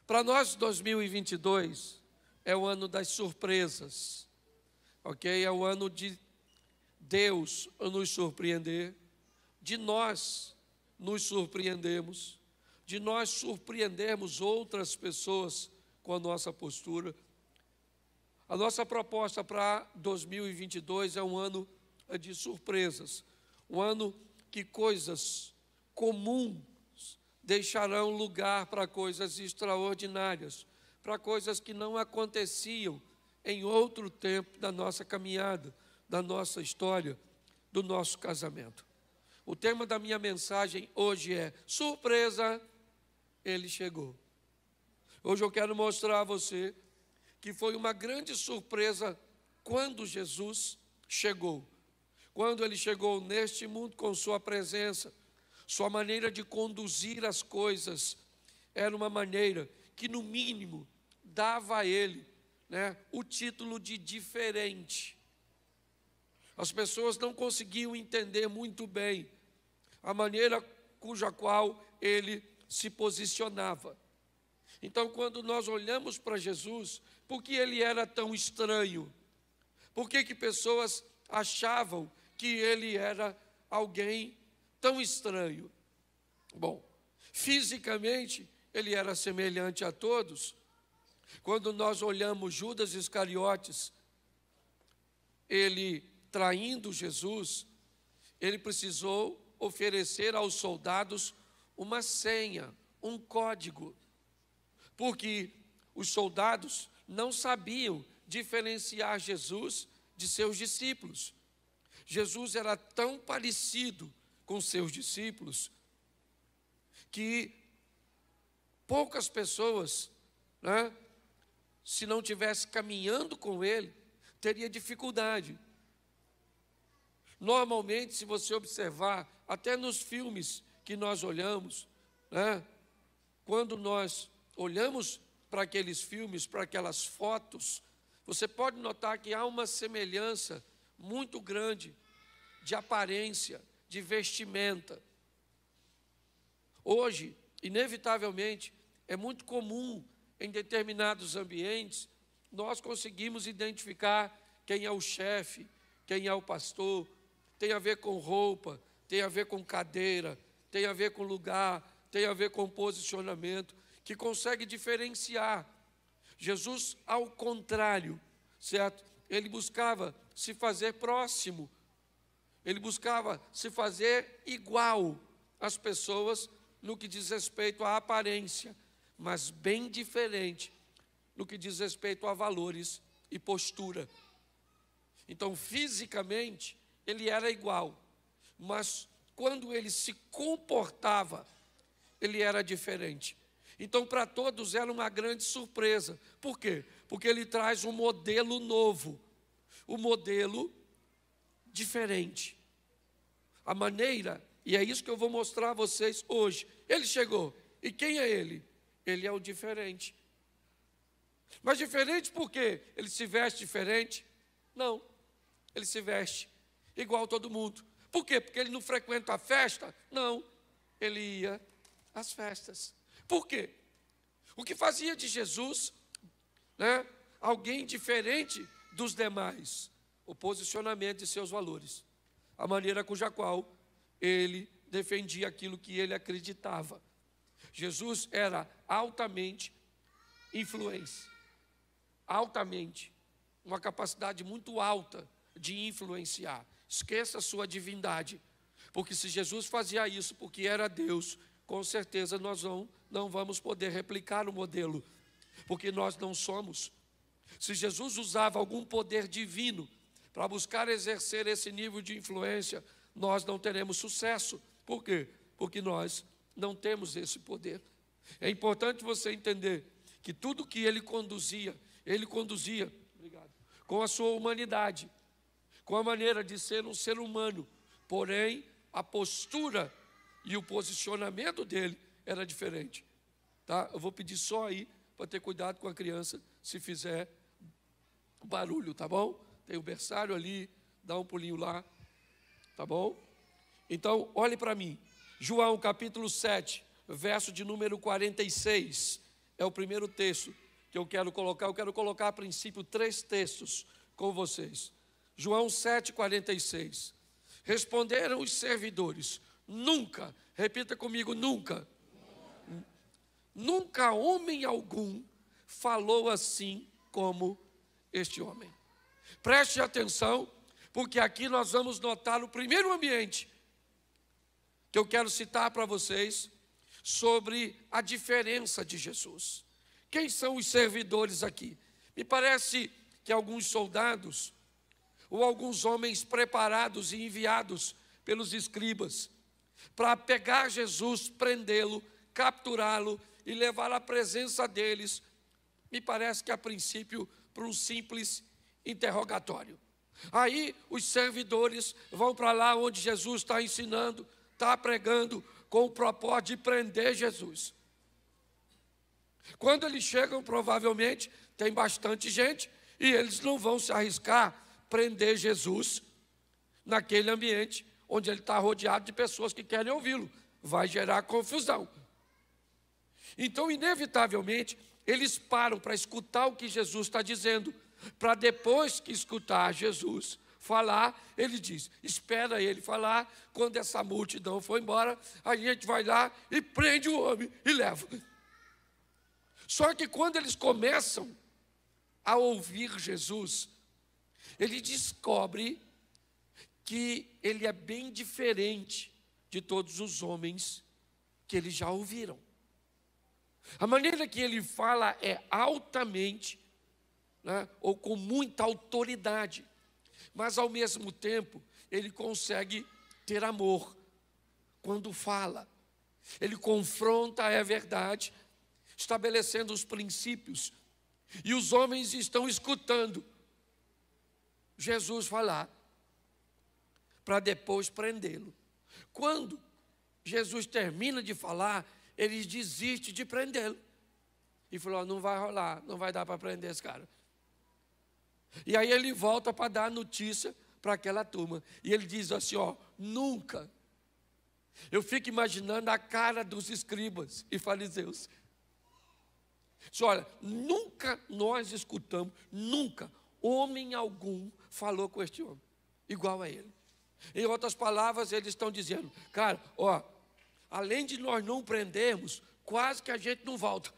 Para nós, 2022 é o ano das surpresas, ok? É o ano de Deus nos surpreender, de nós nos surpreendemos, de nós surpreendermos outras pessoas com a nossa postura. A nossa proposta para 2022 é um ano de surpresas, um ano que coisas comuns deixarão lugar para coisas extraordinárias, para coisas que não aconteciam em outro tempo da nossa caminhada, da nossa história, do nosso casamento. O tema da minha mensagem hoje é: surpresa, ele chegou. Hoje eu quero mostrar a você que foi uma grande surpresa quando Jesus chegou. Quando ele chegou neste mundo com sua presença, sua maneira de conduzir as coisas era uma maneira que, no mínimo, dava a ele, o título de diferente. As pessoas não conseguiam entender muito bem a maneira cuja qual ele se posicionava. Então, quando nós olhamos para Jesus, por que ele era tão estranho? Por que pessoas achavam que ele era alguém tão estranho? Bom, fisicamente, ele era semelhante a todos. Quando nós olhamos Judas Iscariotes, ele traindo Jesus, ele precisou oferecer aos soldados uma senha, um código, porque os soldados não sabiam diferenciar Jesus de seus discípulos. Jesus era tão parecido com seus discípulos que poucas pessoas, se não tivesse caminhando com ele, teria dificuldade. Normalmente, se você observar, até nos filmes que nós olhamos, quando nós olhamos para aqueles filmes, para aquelas fotos, você pode notar que há uma semelhança muito grande de aparência, de vestimenta. Hoje, inevitavelmente, é muito comum em determinados ambientes nós conseguimos identificar quem é o chefe, quem é o pastor. Tem a ver com roupa, tem a ver com cadeira, tem a ver com lugar, tem a ver com posicionamento, que consegue diferenciar. Jesus, ao contrário, certo? Ele buscava se fazer próximo, ele buscava se fazer igual às pessoas no que diz respeito à aparência, mas bem diferente no que diz respeito a valores e postura. Então, fisicamente, ele era igual, mas quando ele se comportava, ele era diferente. Então, para todos era uma grande surpresa. Por quê? Porque ele traz um modelo novo, um modelo diferente. A maneira, e é isso que eu vou mostrar a vocês hoje. Ele chegou, e quem é ele? Ele é o diferente. Mas diferente por quê? Ele se veste diferente? Não, ele se veste igual a todo mundo. Por quê? Porque ele não frequenta a festa? Não, ele ia às festas. Por quê? O que fazia de Jesus, alguém diferente dos demais? O posicionamento de seus valores, a maneira cuja qual ele defendia aquilo que ele acreditava. Jesus era altamente influente, uma capacidade muito alta de influenciar. Esqueça a sua divindade, porque se Jesus fazia isso porque era Deus, com certeza nós não vamos poder replicar o modelo, porque nós não somos. Se Jesus usava algum poder divino para buscar exercer esse nível de influência, nós não teremos sucesso. Por quê? Porque nós não temos esse poder. É importante você entender que tudo que ele conduzia com a sua humanidade, com a maneira de ser um ser humano, porém a postura e o posicionamento dele era diferente. Tá? Eu vou pedir só aí para ter cuidado com a criança se fizer barulho, tá bom? Tem o berçário ali, dá um pulinho lá, tá bom? Então, olhe para mim, João capítulo 7, verso de número 46, é o primeiro texto que eu quero colocar. Eu quero colocar a princípio 3 textos com vocês. João 7,46. Responderam os servidores: nunca, repita comigo, nunca. Nunca homem algum falou assim como este homem. Preste atenção, porque aqui nós vamos notar o primeiro ambiente que eu quero citar para vocês sobre a diferença de Jesus. Quem são os servidores aqui? Me parece que alguns soldados ou alguns homens preparados e enviados pelos escribas para pegar Jesus, prendê-lo, capturá-lo e levar à presença deles, me parece que a princípio para um simples interrogatório. Aí os servidores vão para lá onde Jesus está ensinando, está pregando, com o propósito de prender Jesus. Quando eles chegam, provavelmente tem bastante gente e eles não vão se arriscar prender Jesus naquele ambiente onde ele está rodeado de pessoas que querem ouvi-lo. Vai gerar confusão. Então, inevitavelmente, eles param para escutar o que Jesus está dizendo, para depois que escutar Jesus falar, ele diz: espera ele falar, quando essa multidão for embora, a gente vai lá e prende o homem e leva. Só que quando eles começam a ouvir Jesus, ele descobre que ele é bem diferente de todos os homens que eles já ouviram. A maneira que ele fala é altamente, né, ou com muita autoridade, mas ao mesmo tempo ele consegue ter amor quando fala. Ele confronta a verdade, estabelecendo os princípios, e os homens estão escutando Jesus falar, para depois prendê-lo. Quando Jesus termina de falar, ele desiste de prendê-lo. E falou: não vai rolar, não vai dar para prender esse cara. E aí ele volta para dar notícia para aquela turma. E ele diz assim: nunca. Eu fico imaginando a cara dos escribas e fariseus. Olha, nunca nós escutamos, nunca homem algum falou com este homem igual a ele. Em outras palavras, eles estão dizendo: cara, além de nós não prendermos, quase que a gente não volta.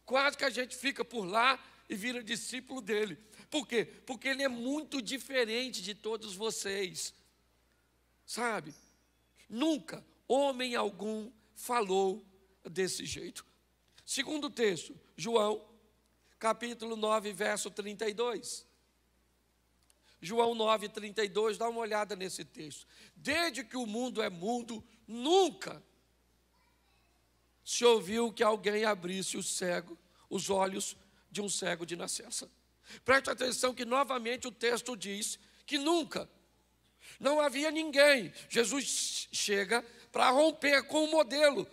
Quase que a gente fica por lá e vira discípulo dele. Por quê? Porque ele é muito diferente de todos vocês. Sabe? Nunca homem algum falou desse jeito. Segundo texto, João, capítulo 9, verso 32. João 9, 32, dá uma olhada nesse texto. Desde que o mundo é mundo, nunca se ouviu que alguém abrisse os olhos de um cego de nascença. Preste atenção que novamente o texto diz que nunca, não havia ninguém. Jesus chega para romper com o modelo.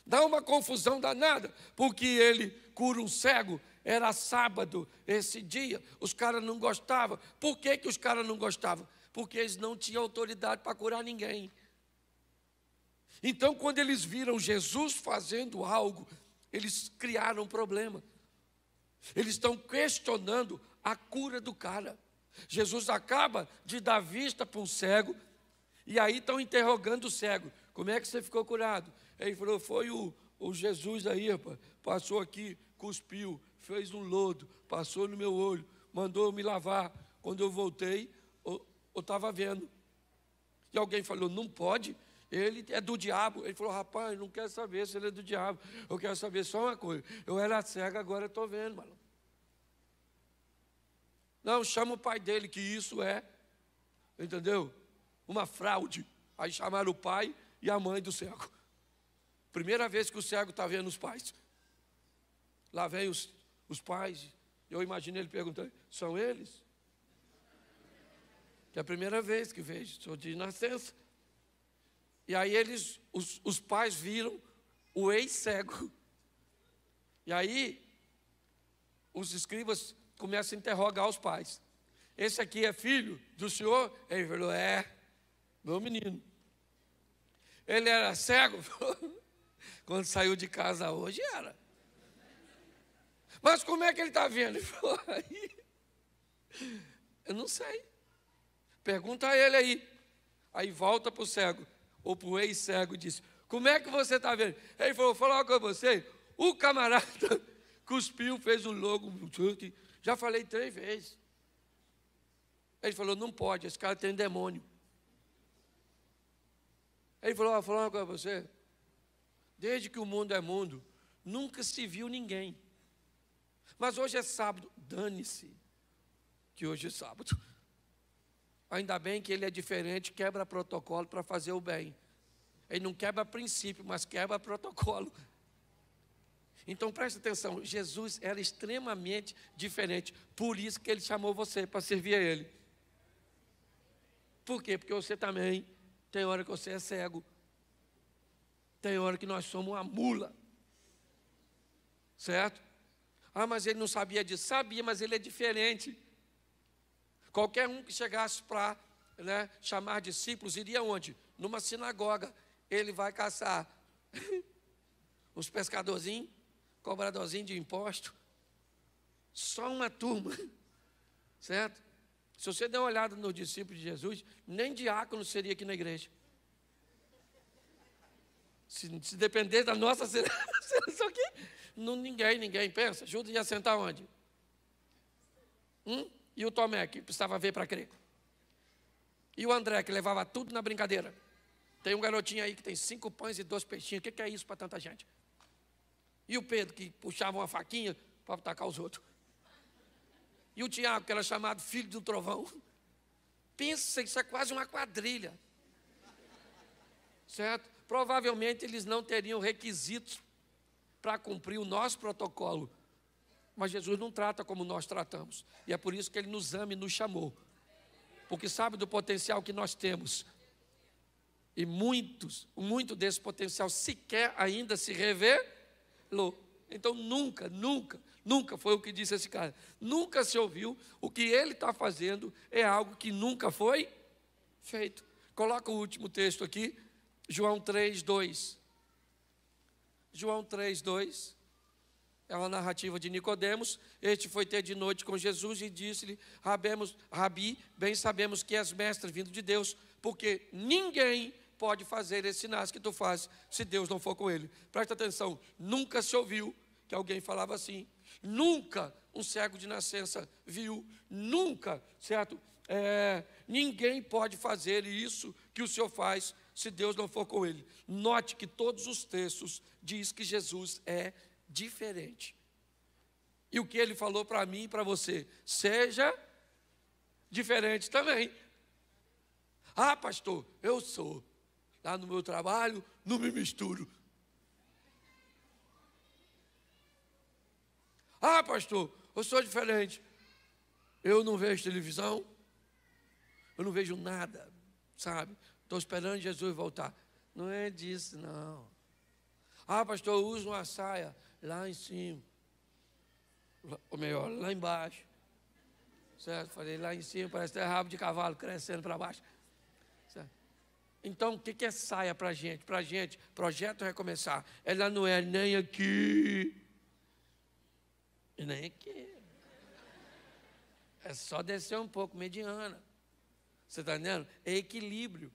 Dá uma confusão danada, porque ele cura um cego. Era sábado esse dia, os caras não gostavam. Por que os caras não gostavam? Porque eles não tinham autoridade para curar ninguém. Então, quando eles viram Jesus fazendo algo, eles criaram um problema. Eles estão questionando a cura do cara. Jesus acaba de dar vista para um cego, e aí estão interrogando o cego: como é que você ficou curado? Ele falou: foi o Jesus aí, rapaz, passou aqui, cuspiu, fez um lodo, passou no meu olho, mandou me lavar. Quando eu voltei, eu estava vendo. E alguém falou: não pode, ele é do diabo. Ele falou: rapaz, não quero saber se ele é do diabo, eu quero saber só uma coisa: eu era cego, agora estou vendo, mano. Não, chama o pai dele, que isso é, entendeu? Uma fraude. Aí chamaram o pai e a mãe do cego. Primeira vez que o cego está vendo os pais. Lá vem os pais. Eu imagino ele perguntando: são eles? Que é a primeira vez que vejo, sou de nascença. E aí os pais viram o ex-cego. E aí os escribas começam a interrogar os pais: esse aqui é filho do senhor? Ele falou: é, meu menino. Ele era cego? Quando saiu de casa hoje, era. Mas como é que ele está vendo? Ele falou, aí, eu não sei. Pergunta a ele aí. Aí volta para o cego, ou para o ex-cego, e diz, como é que você está vendo? Ele falou, vou falar com você, o camarada cuspiu, fez um logo, já falei 3 vezes. Ele falou, não pode, esse cara tem demônio. Ele falou, vou falar uma coisa para você, desde que o mundo é mundo, nunca se viu ninguém. Mas hoje é sábado, dane-se que hoje é sábado. Ainda bem que ele é diferente, quebra protocolo para fazer o bem. Ele não quebra princípio, mas quebra protocolo. Então preste atenção, Jesus era extremamente diferente. Por isso que ele chamou você para servir a ele. Por quê? Porque você também, tem hora que você é cego. Tem hora que nós somos uma mula. Certo? Ah, mas ele não sabia disso. Sabia, mas ele é diferente. Qualquer um que chegasse para chamar discípulos, iria onde? Numa sinagoga. Ele vai caçar uns pescadorzinhos, cobradorzinhos de imposto. Só uma turma. Certo? Se você der uma olhada nos discípulos de Jesus, nem diácono seria aqui na igreja. Se depender da nossa seleção aqui, ninguém pensa. Judas ia sentar onde? E o Tomé, que precisava ver para crer. E o André, que levava tudo na brincadeira. Tem um garotinho aí que tem 5 pães e 2 peixinhos. O que é isso para tanta gente? E o Pedro, que puxava uma faquinha para atacar os outros. E o Tiago, que era chamado filho do trovão. Pensa, isso é quase uma quadrilha. Certo? Provavelmente eles não teriam requisitos para cumprir o nosso protocolo. Mas Jesus não trata como nós tratamos. E é por isso que Ele nos ama e nos chamou. Porque sabe do potencial que nós temos. E muito desse potencial sequer ainda se revelou. Então nunca foi o que disse esse cara. Nunca se ouviu. O que ele está fazendo é algo que nunca foi feito. Coloca o último texto aqui. João 3:2. João 3:2. É uma narrativa de Nicodemos. Este foi ter de noite com Jesus e disse-lhe, Rabi, bem sabemos que és mestre vindo de Deus, porque ninguém pode fazer esses sinais que tu fazes, se Deus não for com ele. Presta atenção, nunca se ouviu que alguém falava assim. Nunca um cego de nascença viu. Nunca, certo? Ninguém pode fazer isso que o Senhor faz, se Deus não for com ele. Note que todos os textos diz que Jesus é diferente. E o que ele falou para mim e para você? Seja diferente também. Ah, pastor, eu sou. Lá no meu trabalho, não me misturo. Ah, pastor, eu sou diferente. Eu não vejo televisão. Eu não vejo nada, sabe? Estou esperando Jesus voltar. Não é disso, não. Ah, pastor, eu uso uma saia lá em cima. Ou melhor, lá embaixo. Certo? Falei, lá em cima parece ter rabo de cavalo crescendo para baixo. Certo? Então, o que é saia para a gente? Para a gente, projeto recomeçar. Ela não é nem aqui, e nem aqui. É só descer um pouco, mediana. Você está entendendo? É equilíbrio.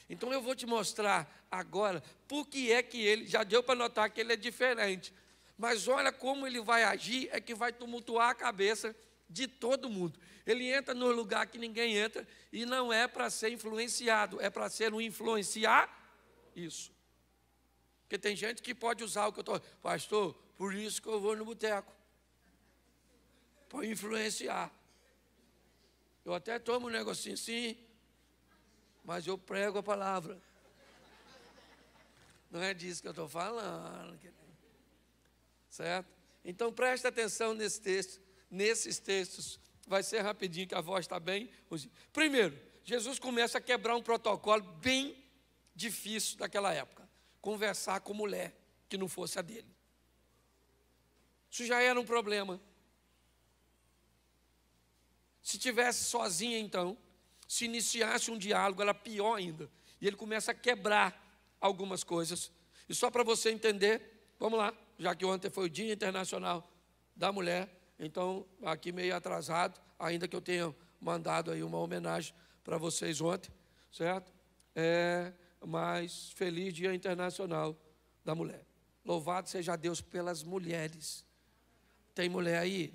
Então eu vou te mostrar agora por que é que ele, já deu para notar que ele é diferente. Mas olha como ele vai agir, é que vai tumultuar a cabeça de todo mundo. Ele entra no lugar que ninguém entra e não é para ser influenciado, é para ser um influenciar isso. Porque tem gente que pode usar o que eu estou... Pastor, por isso que eu vou no boteco. Para influenciar. Eu até tomo um negocinho assim, mas eu prego a palavra. Não é disso que eu estou falando. Certo? Então preste atenção nesse texto, nesses textos. Vai ser rapidinho que a voz está bem. Primeiro, Jesus começa a quebrar um protocolo bem difícil daquela época. Conversar com mulher que não fosse a dele. Isso já era um problema. Se tivesse sozinha, então, se iniciasse um diálogo, era pior ainda. E ele começa a quebrar algumas coisas. E só para você entender, vamos lá, já que ontem foi o Dia Internacional da Mulher, então, aqui meio atrasado, ainda que eu tenha mandado aí uma homenagem para vocês ontem, certo? Mas feliz Dia Internacional da Mulher. Louvado seja Deus pelas mulheres. Tem mulher aí?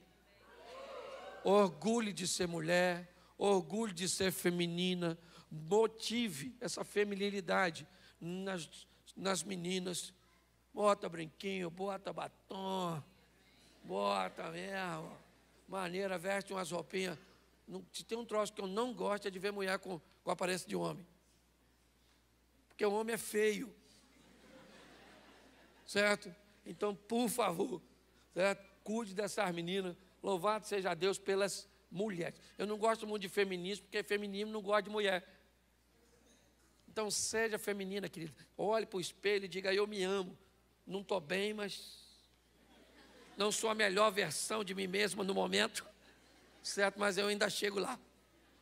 Orgulho de ser mulher, orgulho de ser feminina, motive essa feminilidade nas meninas. Bota brinquinho, bota batom, bota mesmo, maneira, veste umas roupinhas. Se tem um troço que eu não gosto é de ver mulher com aparência de homem. Porque o homem é feio. Certo? Então, por favor, certo? Cuide dessas meninas. Louvado seja Deus pelas mulheres. Eu não gosto muito de feminismo, porque feminismo não gosta de mulher. Então, seja feminina, querida. Olhe para o espelho e diga, eu me amo. Não estou bem, mas não sou a melhor versão de mim mesma no momento. Certo? Mas eu ainda chego lá.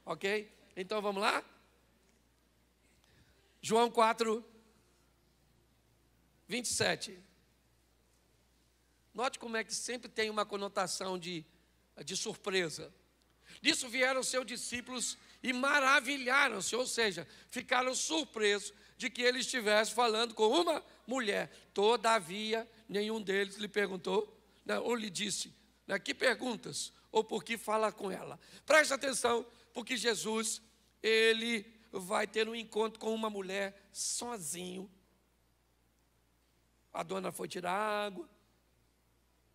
Ok? Então, vamos lá? João 4, 27. Note como é que sempre tem uma conotação de surpresa. Disso vieram seus discípulos e maravilharam-se, ou seja, ficaram surpresos de que ele estivesse falando com uma mulher. Todavia, nenhum deles lhe perguntou, ou lhe disse, que perguntas, ou por que fala com ela. Preste atenção, porque Jesus, ele vai ter um encontro com uma mulher sozinho. A dona foi tirar água,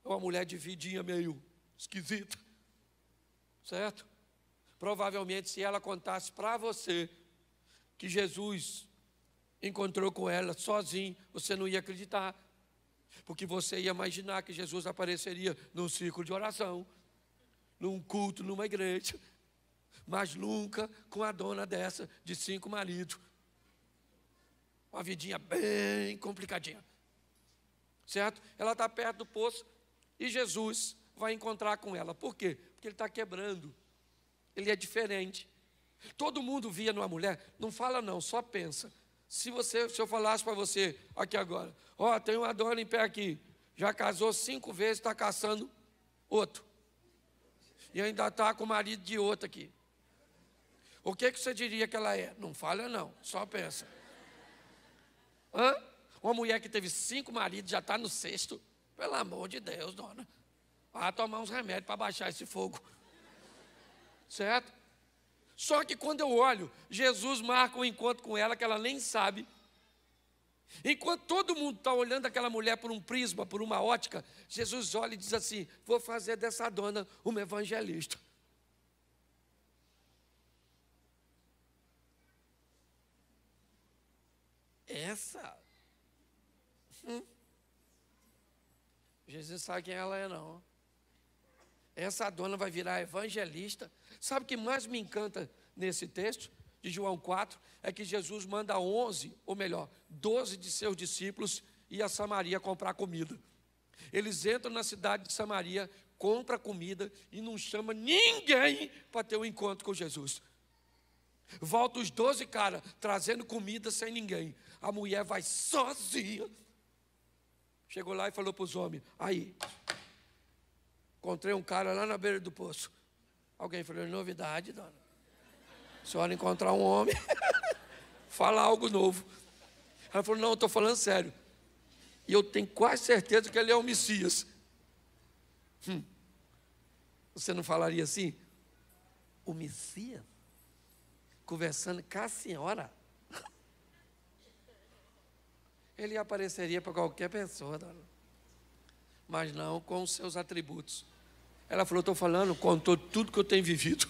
uma mulher de vidinha meio esquisita, certo? Provavelmente, se ela contasse para você que Jesus encontrou com ela sozinho, você não ia acreditar, porque você ia imaginar que Jesus apareceria num círculo de oração, num culto, numa igreja, mas nunca com a dona dessa de 5 maridos. Uma vidinha bem complicadinha. Certo? Ela está perto do poço e Jesus vai encontrar com ela. Por quê? Porque ele está quebrando. Ele é diferente. Todo mundo via numa mulher, não fala não, só pensa. Se eu falasse para você aqui agora, tem uma dona em pé aqui, já casou 5 vezes, está caçando outro. E ainda está com o marido de outro aqui. O que você diria que ela é? Não fala não, só pensa. Uma mulher que teve 5 maridos, já está no 6º. Pelo amor de Deus, dona. Vai tomar uns remédios para baixar esse fogo. Certo? Só que quando eu olho, Jesus marca um encontro com ela que ela nem sabe. Enquanto todo mundo está olhando aquela mulher por um prisma, por uma ótica, Jesus olha e diz assim, vou fazer dessa dona uma evangelista. Essa? Jesus sabe quem ela é, não. Essa dona vai virar evangelista. Sabe o que mais me encanta nesse texto de João 4? É que Jesus manda 11, ou melhor, 12 de seus discípulos ir a Samaria comprar comida. Eles entram na cidade de Samaria, compram comida e não chama ninguém para ter um encontro com Jesus. Volta os 12 caras trazendo comida sem ninguém. A mulher vai sozinha. Chegou lá e falou para os homens, aí, encontrei um cara lá na beira do poço. Alguém falou, novidade, dona. A senhora encontrar um homem, fala algo novo. Ela falou, não, eu estou falando sério. E eu tenho quase certeza que ele é o Messias. Você não falaria assim? O Messias? Conversando com a senhora? Ele apareceria para qualquer pessoa, dona. Mas não com os seus atributos. Ela falou, estou falando, contou tudo que eu tenho vivido.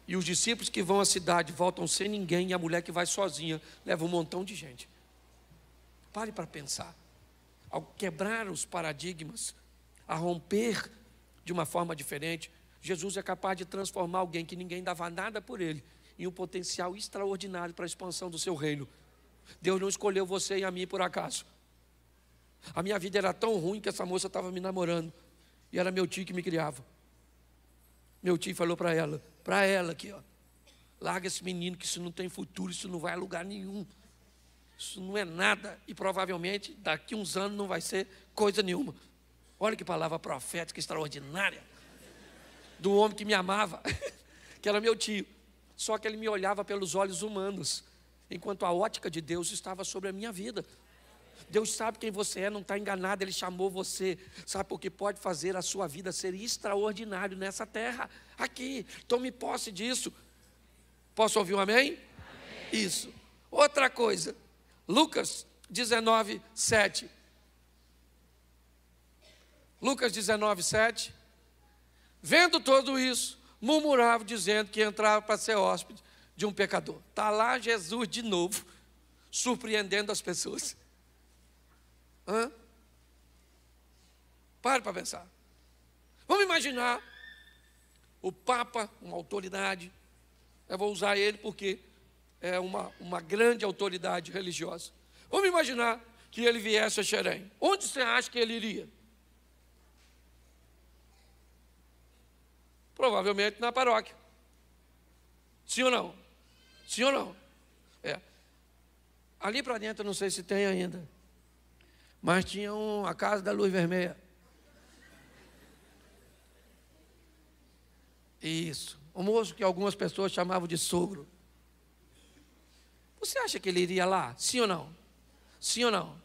E os discípulos que vão à cidade voltam sem ninguém, e a mulher que vai sozinha leva um montão de gente. Pare para pensar. Ao quebrar os paradigmas, a romper de uma forma diferente, Jesus é capaz de transformar alguém que ninguém dava nada por ele em um potencial extraordinário para a expansão do seu reino. Deus não escolheu você e a mim por acaso. A minha vida era tão ruim que essa moça estava me namorando. E era meu tio que me criava. Meu tio falou para ela aqui, larga esse menino que isso não tem futuro, isso não vai a lugar nenhum. Isso não é nada e provavelmente daqui uns anos não vai ser coisa nenhuma. Olha que palavra profética extraordinária do homem que me amava, que era meu tio. Só que ele me olhava pelos olhos humanos, enquanto a ótica de Deus estava sobre a minha vida. Deus sabe quem você é, não está enganado, Ele chamou você, sabe, porque pode fazer a sua vida ser extraordinário nessa terra, aqui. Tome posse disso. Posso ouvir um amém? Amém. Isso. Outra coisa, Lucas 19, 7. Lucas 19, 7. Vendo tudo isso, murmurava, dizendo que entrava para ser hóspede de um pecador. Está lá Jesus de novo, surpreendendo as pessoas. Pare para pensar. Vamos imaginar o Papa, uma autoridade. Eu vou usar ele porque é uma grande autoridade religiosa. Vamos imaginar que ele viesse a Xerém. Onde você acha que ele iria? Provavelmente na paróquia. Sim ou não? Sim ou não? É. Ali para dentro, não sei se tem ainda, mas tinha a Casa da Luz Vermelha. Isso. O moço que algumas pessoas chamavam de sogro. Você acha que ele iria lá? Sim ou não? Sim ou não?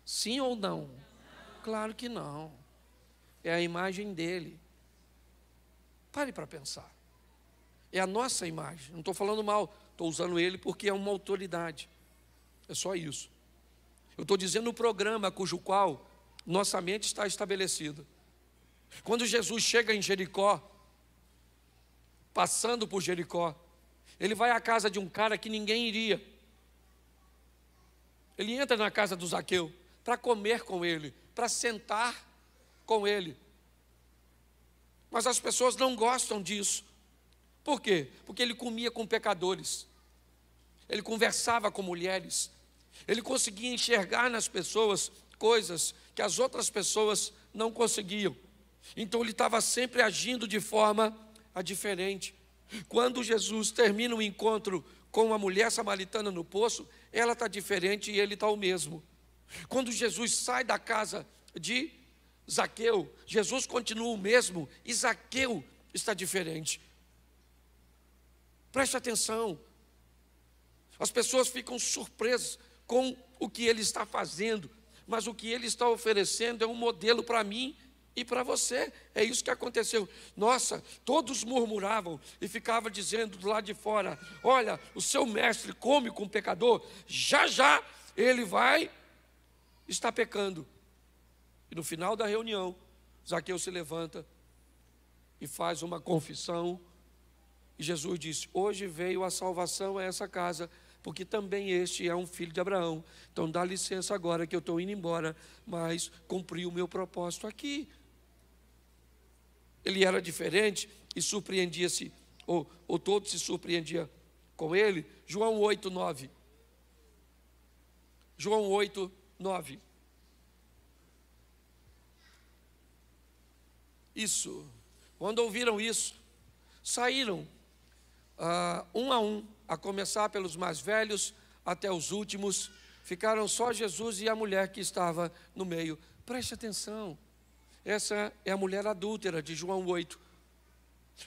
Sim ou não? Claro que não. É a imagem dele. Pare para pensar. É a nossa imagem. Não estou falando mal, estou usando ele porque é uma autoridade. É só isso. Eu estou dizendo o programa cujo qual nossa mente está estabelecida. Quando Jesus chega em Jericó, passando por Jericó, ele vai à casa de um cara que ninguém iria. Ele entra na casa do Zaqueu para comer com ele, para sentar com ele. Mas as pessoas não gostam disso. Por quê? Porque ele comia com pecadores. Ele conversava com mulheres. Ele conseguia enxergar nas pessoas coisas que as outras pessoas não conseguiam. Então ele estava sempre agindo de forma diferente. Quando Jesus termina o encontro com uma mulher samaritana no poço, ela está diferente e ele está o mesmo. Quando Jesus sai da casa de Zaqueu, Jesus continua o mesmo e Zaqueu está diferente. Preste atenção. As pessoas ficam surpresas com o que ele está fazendo, mas o que ele está oferecendo é um modelo para mim e para você. É isso que aconteceu. Nossa, todos murmuravam e ficavam dizendo do lado de fora: olha, o seu mestre come com o pecador, já já ele vai estar pecando. E no final da reunião, Zaqueu se levanta e faz uma confissão. E Jesus disse: hoje veio a salvação a essa casa, porque também este é um filho de Abraão. Então dá licença agora que eu estou indo embora, mas cumpri o meu propósito aqui. Ele era diferente e surpreendia-se, ou todos se surpreendiam com ele. João 8, 9. João 8, 9. Isso. Quando ouviram isso, saíram um a um, a começar pelos mais velhos até os últimos. Ficaram só Jesus e a mulher que estava no meio. Preste atenção. Essa é a mulher adúltera de João 8.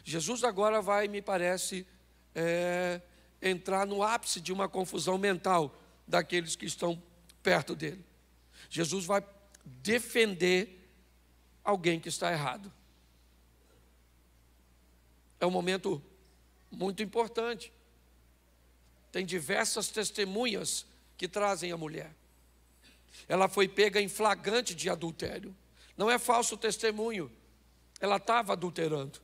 Jesus agora vai, me parece, entrar no ápice de uma confusão mental daqueles que estão perto dele. Jesus vai defender alguém que está errado. É um momento muito importante. Tem diversas testemunhas que trazem a mulher. Ela foi pega em flagrante de adultério. Não é falso testemunho. Ela estava adulterando.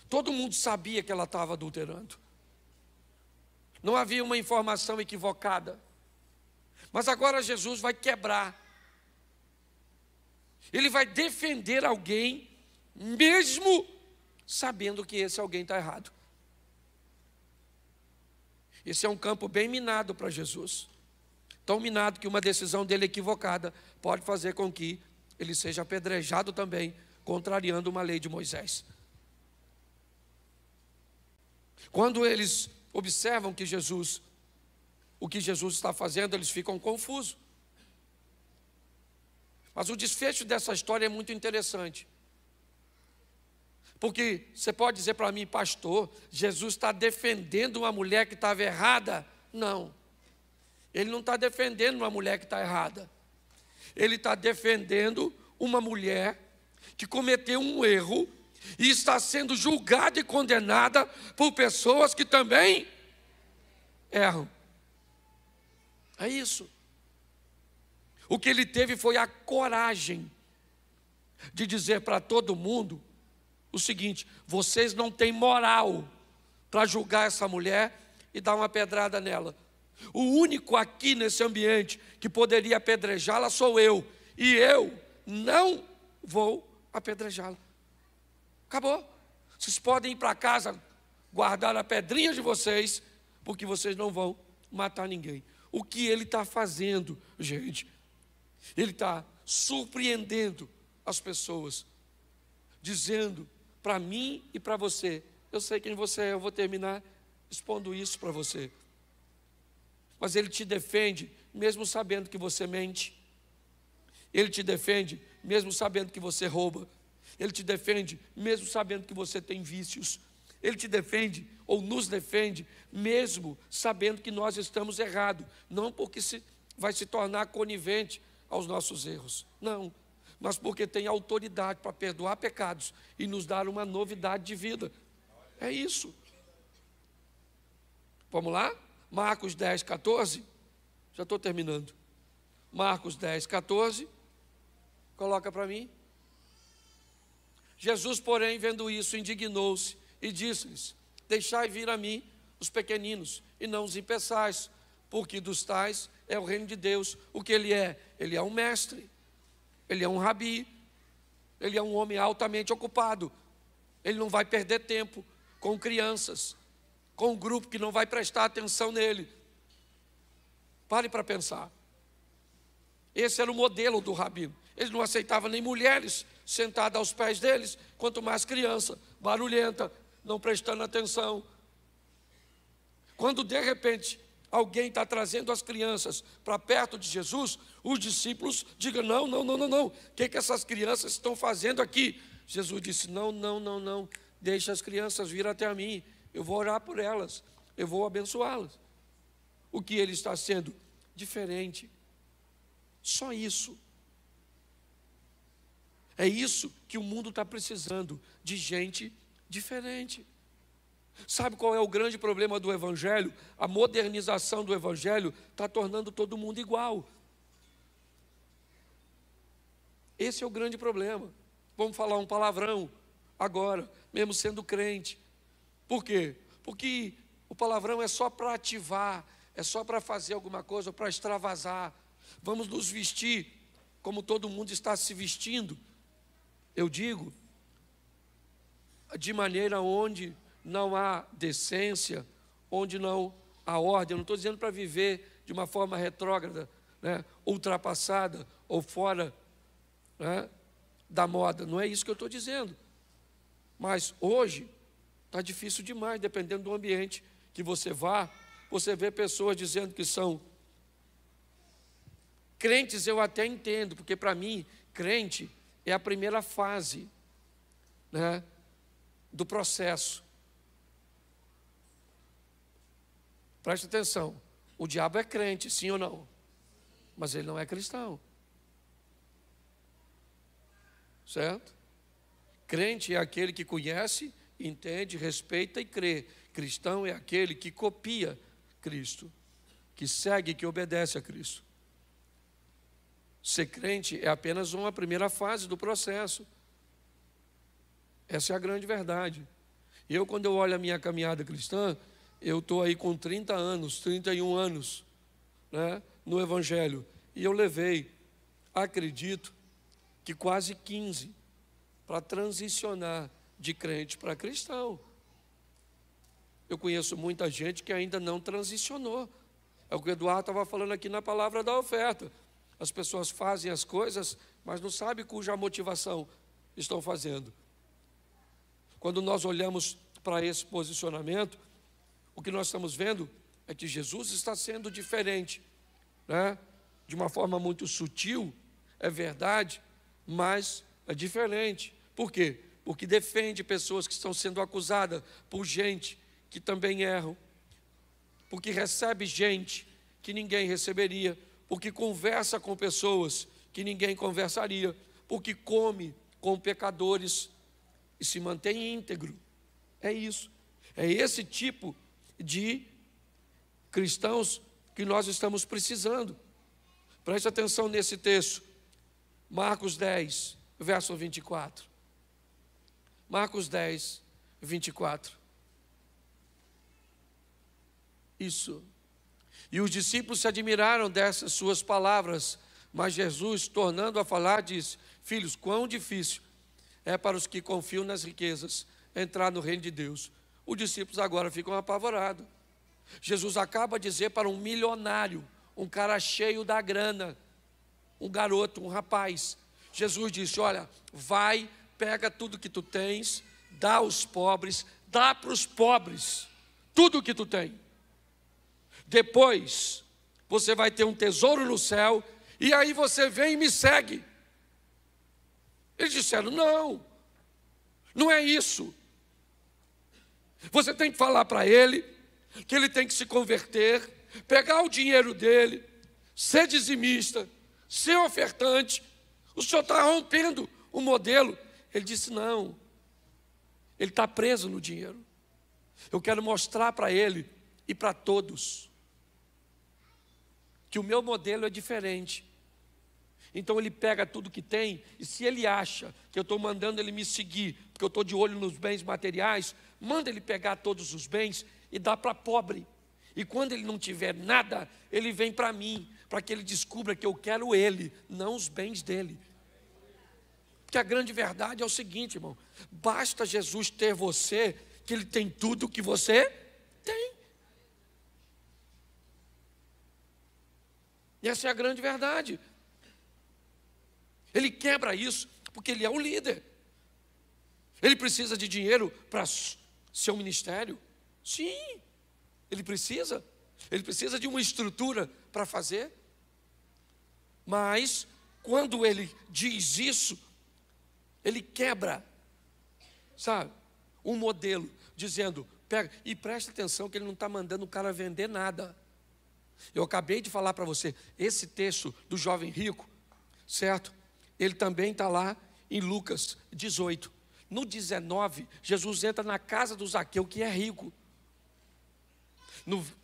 Todo mundo sabia que ela estava adulterando. Não havia uma informação equivocada. Mas agora Jesus vai quebrar. Ele vai defender alguém, mesmo sabendo que esse alguém está errado. Esse é um campo bem minado para Jesus. Tão minado que uma decisão dele equivocada pode fazer com que ele seja apedrejado também, contrariando uma lei de Moisés. Quando eles observam que Jesus o que Jesus está fazendo, eles ficam confusos. Mas o desfecho dessa história é muito interessante. Porque você pode dizer para mim, pastor, Jesus está defendendo uma mulher que estava errada? Não. Ele não está defendendo uma mulher que está errada. Ele está defendendo uma mulher que cometeu um erro e está sendo julgada e condenada por pessoas que também erram. É isso. O que ele teve foi a coragem de dizer para todo mundo o seguinte: vocês não têm moral para julgar essa mulher e dar uma pedrada nela. O único aqui nesse ambiente que poderia apedrejá-la sou eu, e eu não vou apedrejá-la. Acabou. Vocês podem ir para casa guardar a pedrinha de vocês, porque vocês não vão matar ninguém. O que ele está fazendo, gente? Ele está surpreendendo as pessoas, dizendo para mim e para você: eu sei quem você é, eu vou terminar expondo isso para você. Mas ele te defende mesmo sabendo que você mente. Ele te defende mesmo sabendo que você rouba. Ele te defende mesmo sabendo que você tem vícios. Ele te defende ou nos defende mesmo sabendo que nós estamos errados. Não porque vai se tornar conivente aos nossos erros, não, mas porque tem autoridade para perdoar pecados e nos dar uma novidade de vida. É isso. Vamos lá? Marcos 10, 14. Já estou terminando. Marcos 10, 14. Coloca para mim. Jesus, porém, vendo isso, indignou-se e disse-lhes: deixai vir a mim os pequeninos e não os impeçais, porque dos tais é o reino de Deus. O que ele é? Ele é um mestre, ele é um rabi, ele é um homem altamente ocupado. Ele não vai perder tempo com crianças, com um grupo que não vai prestar atenção nele. Pare para pensar. Esse era o modelo do rabino. Ele não aceitava nem mulheres sentadas aos pés deles, quanto mais criança, barulhenta, não prestando atenção. Quando de repente alguém está trazendo as crianças para perto de Jesus, os discípulos digam: não, não, não, não, não. O que essas crianças estão fazendo aqui? Jesus disse: não, não, não, não. Deixa as crianças vir até a mim. Eu vou orar por elas. Eu vou abençoá-las. O que ele está sendo? Diferente. Só isso. É isso que o mundo está precisando, de gente diferente. Sabe qual é o grande problema do Evangelho? A modernização do Evangelho está tornando todo mundo igual. Esse é o grande problema. Vamos falar um palavrão agora, mesmo sendo crente. Por quê? Porque o palavrão é só para ativar, é só para fazer alguma coisa, para extravasar. Vamos nos vestir como todo mundo está se vestindo. Eu digo, de maneira onde não há decência, onde não há ordem. Eu não estou dizendo para viver de uma forma retrógrada, né, ultrapassada ou fora, né, da moda. Não é isso que eu estou dizendo. Mas hoje está difícil demais, dependendo do ambiente que você vá. Você vê pessoas dizendo que são crentes. Eu até entendo, porque para mim, crente é a primeira fase, né, do processo. Preste atenção, o diabo é crente, sim ou não? Mas ele não é cristão. Certo? Crente é aquele que conhece, entende, respeita e crê. Cristão é aquele que copia Cristo, que segue, que obedece a Cristo. Ser crente é apenas uma primeira fase do processo. Essa é a grande verdade. Eu, quando eu olho a minha caminhada cristã, eu estou aí com 30 anos, 31 anos, né, no Evangelho. E eu levei, acredito, que quase 15 para transicionar de crente para cristão. Eu conheço muita gente que ainda não transicionou. É o que o Eduardo estava falando aqui na palavra da oferta. As pessoas fazem as coisas, mas não sabem cuja motivação estão fazendo. Quando nós olhamos para esse posicionamento, o que nós estamos vendo é que Jesus está sendo diferente, né? De uma forma muito sutil, é verdade, mas é diferente. Por quê? Porque defende pessoas que estão sendo acusadas por gente que também erram, porque recebe gente que ninguém receberia, porque conversa com pessoas que ninguém conversaria, porque come com pecadores e se mantém íntegro. É isso. É esse tipo de cristãos que nós estamos precisando. Preste atenção nesse texto. Marcos 10, verso 24. Marcos 10, 24. Isso. E os discípulos se admiraram dessas suas palavras, mas Jesus, tornando a falar, disse: filhos, quão difícil é para os que confiam nas riquezas entrar no reino de Deus. Os discípulos agora ficam apavorados. Jesus acaba de dizer para um milionário, um cara cheio da grana, um garoto, um rapaz. Jesus disse: olha, vai, pega tudo que tu tens, dá aos pobres, dá para os pobres tudo que tu tem. Depois você vai ter um tesouro no céu, e aí você vem e me segue. Eles disseram: não, não é isso. Você tem que falar para ele que ele tem que se converter, pegar o dinheiro dele, ser dizimista, ser ofertante. O senhor está rompendo o modelo. Ele disse: não, ele está preso no dinheiro. Eu quero mostrar para ele e para todos que o meu modelo é diferente. Então ele pega tudo que tem, e se ele acha que eu estou mandando ele me seguir, porque eu estou de olho nos bens materiais, manda ele pegar todos os bens e dá para pobre. E quando ele não tiver nada, ele vem para mim, para que ele descubra que eu quero ele, não os bens dele. Porque a grande verdade é o seguinte, irmão: basta Jesus ter você, que ele tem tudo que você tem. E essa é a grande verdade. Ele quebra isso porque ele é o líder. Ele precisa de dinheiro para seu ministério? Sim, ele precisa. Ele precisa de uma estrutura para fazer. Mas, quando ele diz isso, ele quebra, sabe, um modelo, dizendo: pega, e preste atenção que ele não está mandando o cara vender nada. Eu acabei de falar para você, esse texto do jovem rico, certo? Ele também está lá em Lucas 18. No 19, Jesus entra na casa do Zaqueu, que é rico.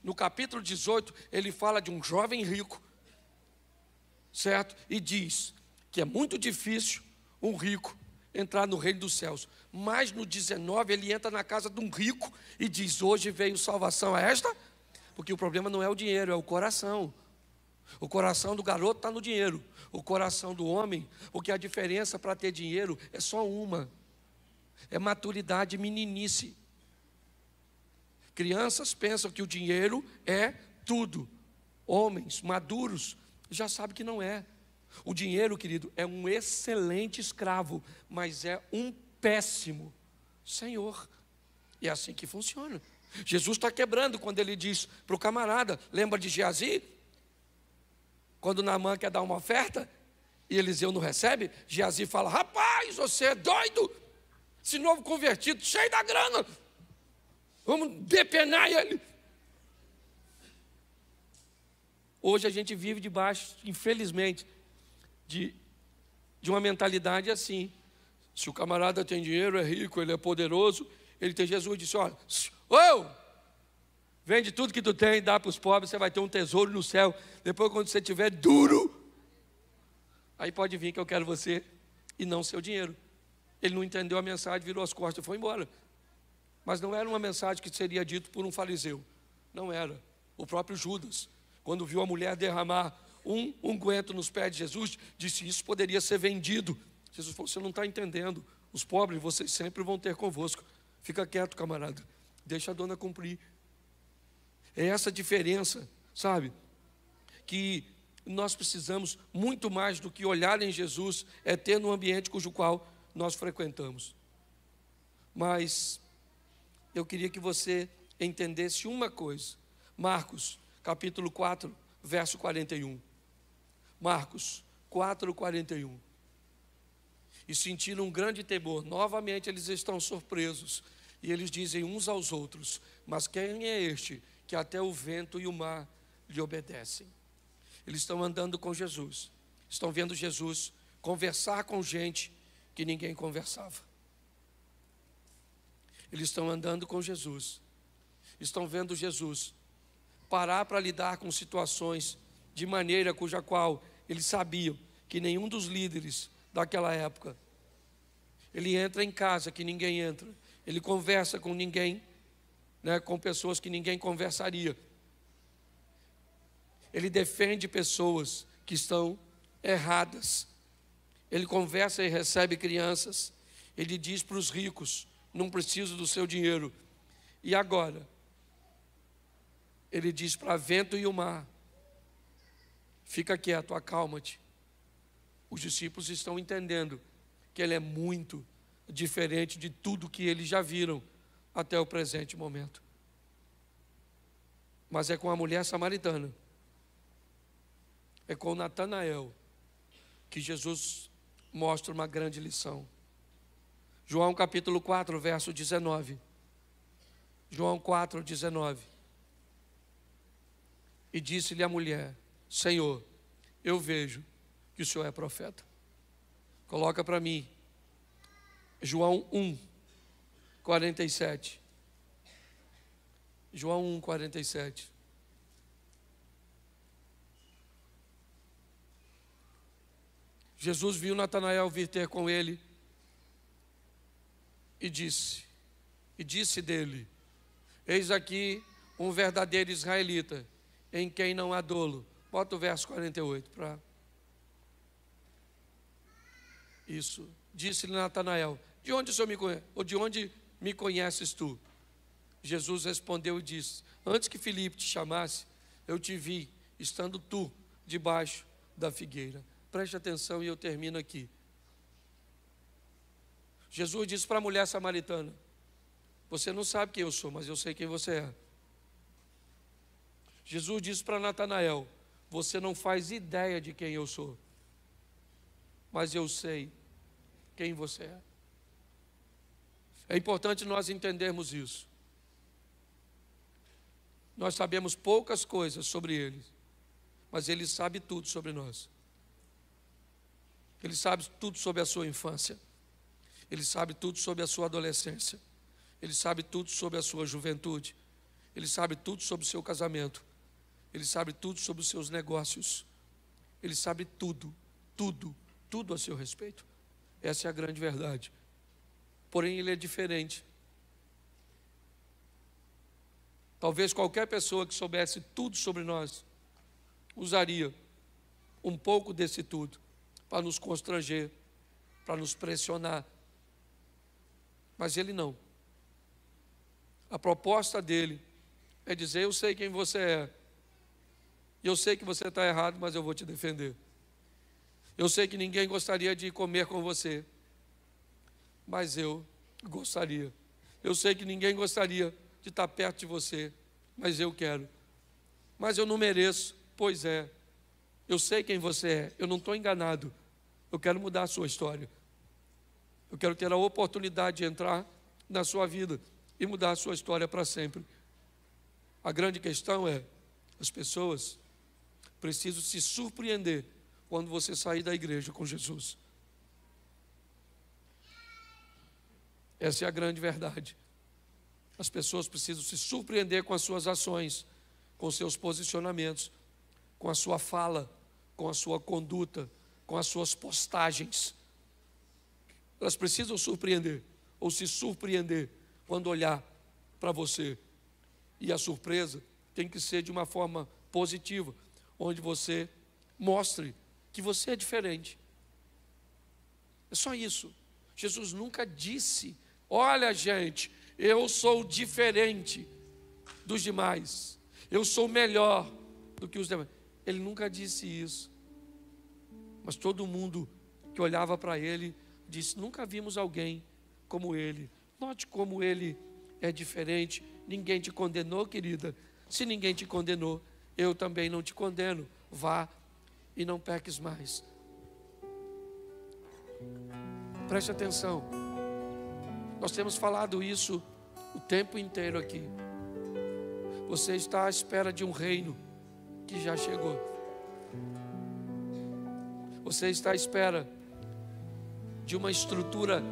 No capítulo 18, ele fala de um jovem rico, certo? E diz que é muito difícil um rico entrar no reino dos céus. Mas no 19, ele entra na casa de um rico e diz: hoje veio salvação a esta, porque o problema não é o dinheiro, é o coração. O coração do garoto está no dinheiro, o coração do homem, porque a diferença para ter dinheiro é só uma: é maturidade, meninice. Crianças pensam que o dinheiro é tudo. Homens maduros já sabem que não é. O dinheiro, querido, é um excelente escravo, mas é um péssimo senhor. E é assim que funciona. Jesus está quebrando quando ele diz para o camarada: lembra de Geazi? Quando Naamã quer dar uma oferta e Eliseu não recebe, Geazi fala: rapaz, você é doido? Esse novo convertido, cheio da grana, vamos depenar ele. Hoje a gente vive debaixo, infelizmente, de uma mentalidade assim. Se o camarada tem dinheiro, é rico, ele é poderoso, ele tem Jesus, disse: olha, vende tudo que tu tem, dá para os pobres, você vai ter um tesouro no céu. Depois, quando você estiver duro, aí pode vir que eu quero você e não seu dinheiro. Ele não entendeu a mensagem, virou as costas e foi embora. Mas não era uma mensagem que seria dito por um fariseu. Não era. O próprio Judas, quando viu a mulher derramar um unguento nos pés de Jesus, disse: isso poderia ser vendido. Jesus falou: você não está entendendo. Os pobres vocês sempre vão ter convosco. Fica quieto, camarada. Deixa a dona cumprir. É essa diferença, sabe, que nós precisamos muito mais do que olhar em Jesus, é ter no ambiente cujo qual nós frequentamos. Mas eu queria que você entendesse uma coisa: Marcos, capítulo 4, verso 41. Marcos 4, 41. E sentiram um grande temor. Novamente eles estão surpresos. E eles dizem uns aos outros: mas quem é este que até o vento e o mar lhe obedecem? Eles estão andando com Jesus. Estão vendo Jesus conversar com gente que ninguém conversava. Eles estão andando com Jesus. Estão vendo Jesus parar para lidar com situações de maneira cuja qual eles sabiam que nenhum dos líderes daquela época, ele entra em casa que ninguém entra, ele conversa com ninguém, com pessoas que ninguém conversaria, ele defende pessoas que estão erradas, ele conversa e recebe crianças, ele diz para os ricos: não preciso do seu dinheiro. E agora ele diz para vento e o mar: fica quieto, acalma-te. Os discípulos estão entendendo que ele é muito diferente de tudo que eles já viram até o presente momento. Mas é com a mulher samaritana, é com Natanael, que Jesus mostra uma grande lição. João capítulo 4, verso 19. João 4, 19. E disse-lhe a mulher: Senhor, eu vejo que o Senhor é profeta. Coloca para mim João 1, 47. João 1, 47. Jesus viu Natanael vir ter com ele e disse dele: eis aqui um verdadeiro israelita, em quem não há dolo. Bota o verso 48 para... Isso. Disse-lhe Natanael: de onde o Senhor me conhece? Ou de onde me conheces tu? Jesus respondeu e disse: antes que Filipe te chamasse, eu te vi, estando tu debaixo da figueira. Preste atenção e eu termino aqui. Jesus disse para a mulher samaritana: você não sabe quem eu sou, mas eu sei quem você é. Jesus disse para Natanael: você não faz ideia de quem eu sou, mas eu sei quem você é. É importante nós entendermos isso. Nós sabemos poucas coisas sobre ele, mas ele sabe tudo sobre nós. Ele sabe tudo sobre a sua infância. Ele sabe tudo sobre a sua adolescência. Ele sabe tudo sobre a sua juventude. Ele sabe tudo sobre o seu casamento. Ele sabe tudo sobre os seus negócios. Ele sabe tudo, tudo, tudo a seu respeito. Essa é a grande verdade. Porém, ele é diferente. Talvez qualquer pessoa que soubesse tudo sobre nós usaria um pouco desse tudo para nos constranger, para nos pressionar. Mas ele não. A proposta dele é dizer: eu sei quem você é. Eu sei que você está errado, mas eu vou te defender. Eu sei que ninguém gostaria de comer com você, mas eu gostaria. Eu sei que ninguém gostaria de estar perto de você, mas eu quero. Mas eu não mereço, pois é. Eu sei quem você é, eu não estou enganado. Eu quero mudar a sua história. Eu quero ter a oportunidade de entrar na sua vida e mudar a sua história para sempre. A grande questão é: as pessoas precisam se surpreender quando você sair da igreja com Jesus. Essa é a grande verdade. As pessoas precisam se surpreender com as suas ações, com os seus posicionamentos, com a sua fala, com a sua conduta, com as suas postagens. Elas precisam surpreender, ou se surpreender, quando olhar para você. E a surpresa tem que ser de uma forma positiva, onde você mostre que você é diferente. É só isso. Jesus nunca disse: olha, gente, eu sou diferente dos demais, eu sou melhor do que os demais. Ele nunca disse isso. Mas todo mundo que olhava para ele disse: nunca vimos alguém como ele. Note como ele é diferente. Ninguém te condenou, querida. Se ninguém te condenou, eu também não te condeno. Vá e não peques mais. Preste atenção. Nós temos falado isso o tempo inteiro aqui. Você está à espera de um reino que já chegou. Você está à espera de uma estrutura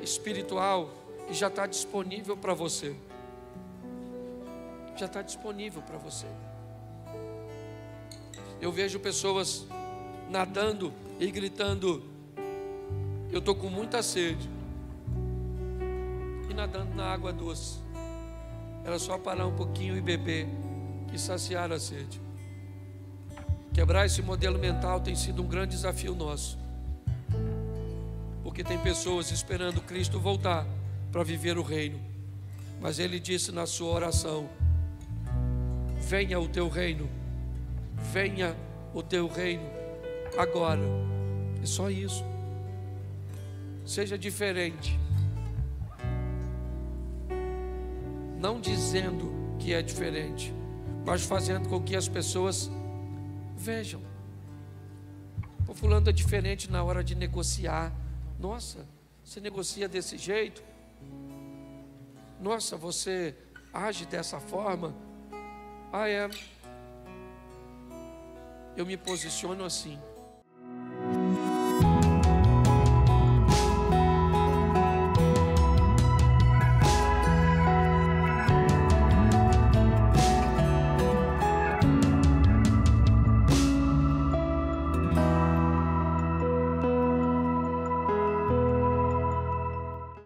espiritual que já está disponível para você. Já está disponível para você. Eu vejo pessoas nadando e gritando: eu estou com muita sede. E nadando na água doce. Era só parar um pouquinho e beber e saciar a sede. Quebrar esse modelo mental tem sido um grande desafio nosso. Porque tem pessoas esperando Cristo voltar para viver o reino. Mas Ele disse na sua oração: venha o teu reino. Venha o teu reino agora. É só isso. Seja diferente. Não dizendo que é diferente, mas fazendo com que as pessoas vejam. O fulano é diferente na hora de negociar. Nossa, você negocia desse jeito? Nossa, você age dessa forma? Ah, é. Eu me posiciono assim.